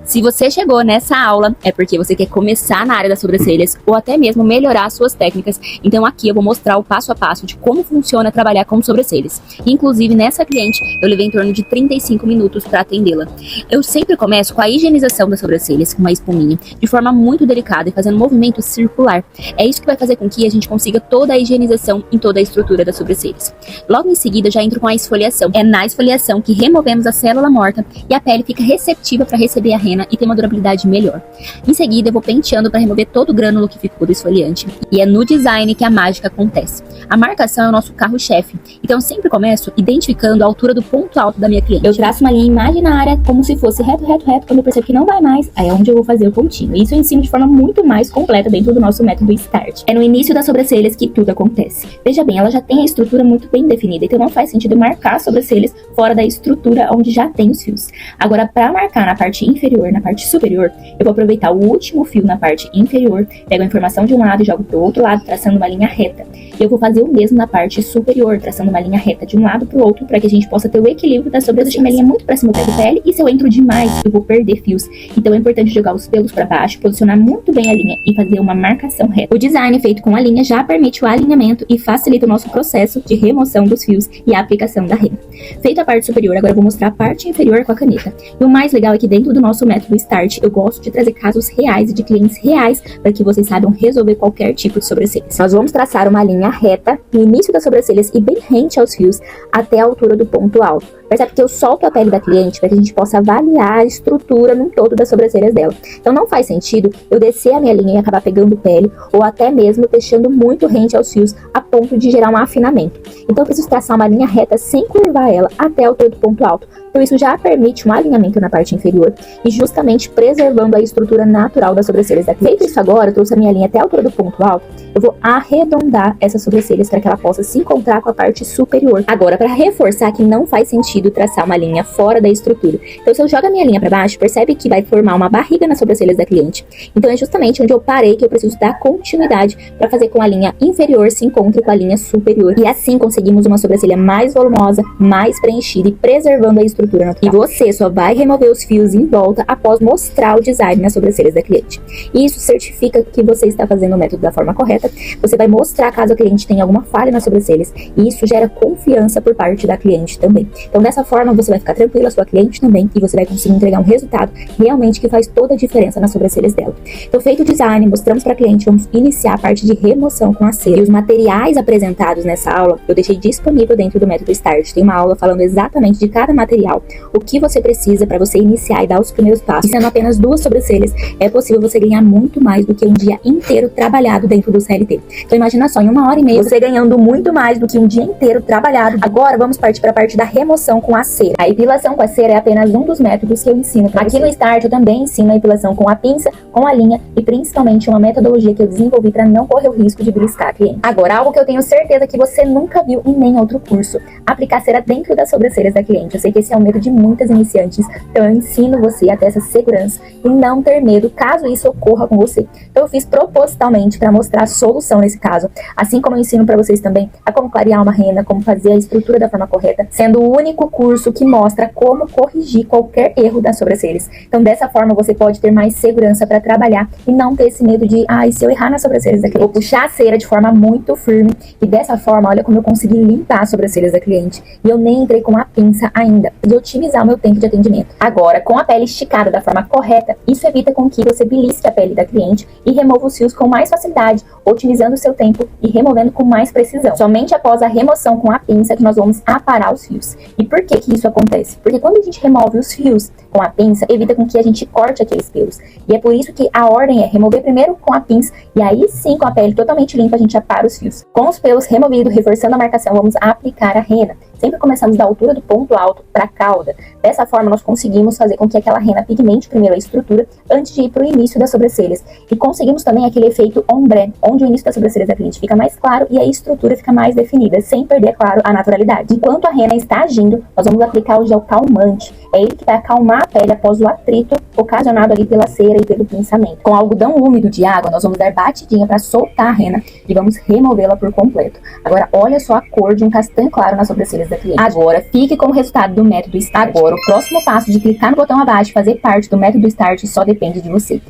Se você chegou nessa aula, é porque você quer começar na área das sobrancelhas ou até mesmo melhorar suas técnicas. Então aqui eu vou mostrar o passo a passo de como funciona trabalhar com sobrancelhas. Inclusive nessa cliente eu levei em torno de 35 minutos para atendê-la. Eu sempre começo com a higienização das sobrancelhas com uma espuminha, de forma muito delicada e fazendo um movimento circular. É isso que vai fazer com que a gente consiga toda a higienização em toda a estrutura das sobrancelhas. Logo em seguida já entro com a esfoliação. É na esfoliação que removemos a célula morta e a pele fica receptiva para receber a rena e ter uma durabilidade melhor. Em seguida eu vou penteando para remover todo o grânulo que ficou do esfoliante. E é no design que a mágica acontece. A marcação é o nosso carro-chefe, então eu sempre começo identificando a altura do ponto alto da minha cliente. Eu traço uma linha imaginária como se fosse reto, quando eu percebo que não vai mais, aí é onde eu vou fazer o pontinho. Isso eu ensino de forma muito mais completa dentro do nosso método START. É no início das sobrancelhas que tudo acontece. Veja bem, ela já tem a estrutura muito bem definida, então não faz sentido marcar as sobrancelhas fora da estrutura onde já tem os fios. Agora, para marcar na parte inferior, na parte superior, eu vou aproveitar o último fio na parte inferior, pego a informação de um lado e jogo pro outro lado, traçando uma linha reta. E eu vou fazer o mesmo na parte superior, traçando uma linha reta de um lado pro outro, para que a gente possa ter o equilíbrio das sobrancelhas. Deixar minha linha muito pra cima do pele, e se eu entro demais, eu vou perder fios. Então é importante jogar os pelos para baixo, posicionar muito bem a linha e fazer uma marcação reta. O design feito com a linha já permite o alinhamento e facilita o nosso processo de remoção dos fios e a aplicação da rena. Feita a parte superior, agora eu vou mostrar a parte inferior com a caneta. E o mais legal é que dentro do nosso método START, eu gosto de trazer casos reais e de clientes reais para que vocês saibam resolver qualquer tipo de sobrancelhas. Nós vamos traçar uma linha reta no início das sobrancelhas e bem rente aos fios até a altura do ponto alto. Percebe que eu solto a pele da cliente para que a gente possa avaliar a estrutura no todo das sobrancelhas dela. Então não faz sentido eu descer a minha linha e acabar pegando pele, ou até mesmo deixando muito rente aos fios a ponto de gerar um afinamento. Então eu preciso traçar uma linha reta sem curvar ela até a altura do ponto alto. Então isso já permite um alinhamento na parte inferior e justamente preservando a estrutura natural das sobrancelhas da cliente. Feito isso agora, eu trouxe a minha linha até a altura do ponto alto, eu vou arredondar essas sobrancelhas para que ela possa se encontrar com a parte superior. Agora, para reforçar que não faz sentido traçar uma linha fora da estrutura. Então, se eu jogo a minha linha para baixo, percebe que vai formar uma barriga nas sobrancelhas da cliente. Então, é justamente onde eu parei que eu preciso dar continuidade para fazer com a linha inferior se encontre com a linha superior. E assim conseguimos uma sobrancelha mais volumosa, mais preenchida e preservando a estrutura natural. E você só vai remover os fios em volta após mostrar o design nas sobrancelhas da cliente. E isso certifica que você está fazendo o método da forma correta. Você vai mostrar caso a cliente tenha alguma falha nas sobrancelhas. E isso gera confiança por parte da cliente também. Então, dessa forma, você vai ficar tranquila, a sua cliente também, e você vai conseguir entregar um resultado realmente que faz toda a diferença nas sobrancelhas dela. Então, feito o design, mostramos para a cliente, vamos iniciar a parte de remoção com a cera. E os materiais apresentados nessa aula, eu deixei disponível dentro do método START. Tem uma aula falando exatamente de cada material, o que você precisa para você iniciar e dar os primeiros passos. E sendo apenas 2 sobrancelhas, é possível você ganhar muito mais do que um dia inteiro trabalhado dentro do CLT. Então, imagina só, em 1h30, você ganhando muito mais do que um dia inteiro trabalhado. Agora, vamos partir para a parte da remoção com a cera. A epilação com a cera é apenas um dos métodos que eu ensino pra você. Aqui no START eu também ensino a epilação com a pinça, com a linha e principalmente uma metodologia que eu desenvolvi para não correr o risco de beliscar a cliente. Agora, algo que eu tenho certeza que você nunca viu em nem outro curso: aplicar cera dentro das sobrancelhas da cliente. Eu sei que esse é o medo de muitas iniciantes, então eu ensino você a ter essa segurança e não ter medo caso isso ocorra com você. Então eu fiz propositalmente para mostrar a solução nesse caso, assim como eu ensino para vocês também a como clarear uma rena, como fazer a estrutura da forma correta, sendo o único curso que mostra como corrigir qualquer erro das sobrancelhas. Então dessa forma você pode ter mais segurança para trabalhar e não ter esse medo de, se eu errar nas sobrancelhas da cliente, vou puxar a cera de forma muito firme, e dessa forma, olha como eu consegui limpar as sobrancelhas da cliente, e eu nem entrei com a pinça ainda, e otimizar o meu tempo de atendimento. Agora, com a pele esticada da forma correta, isso evita com que você belisque a pele da cliente e remova os fios com mais facilidade, otimizando o seu tempo e removendo com mais precisão. Somente após a remoção com a pinça que nós vamos aparar os fios. E por que isso acontece? Porque quando a gente remove os fios com a pinça, evita com que a gente corte aqueles pelos. E é por isso que a ordem é remover primeiro com a pinça, e aí sim, com a pele totalmente limpa, a gente apara os fios. Com os pelos removidos, reforçando a marcação, vamos aplicar a rena. Sempre começamos da altura do ponto alto para a cauda. Dessa forma, nós conseguimos fazer com que aquela rena pigmente primeiro a estrutura antes de ir para o início das sobrancelhas. E conseguimos também aquele efeito ombré, onde o início das sobrancelhas da cliente fica mais claro e a estrutura fica mais definida, sem perder, claro, a naturalidade. Enquanto a rena está agindo, nós vamos aplicar o gel calmante. É ele que vai acalmar a pele após o atrito ocasionado ali pela cera e pelo pinçamento. Com algodão úmido de água, nós vamos dar batidinha para soltar a rena e vamos removê-la por completo. Agora, olha só a cor de um castanho claro nas sobrancelhas da cliente. Agora, fique com o resultado do método Start. Agora, o próximo passo de clicar no botão abaixo e fazer parte do método Start só depende de você.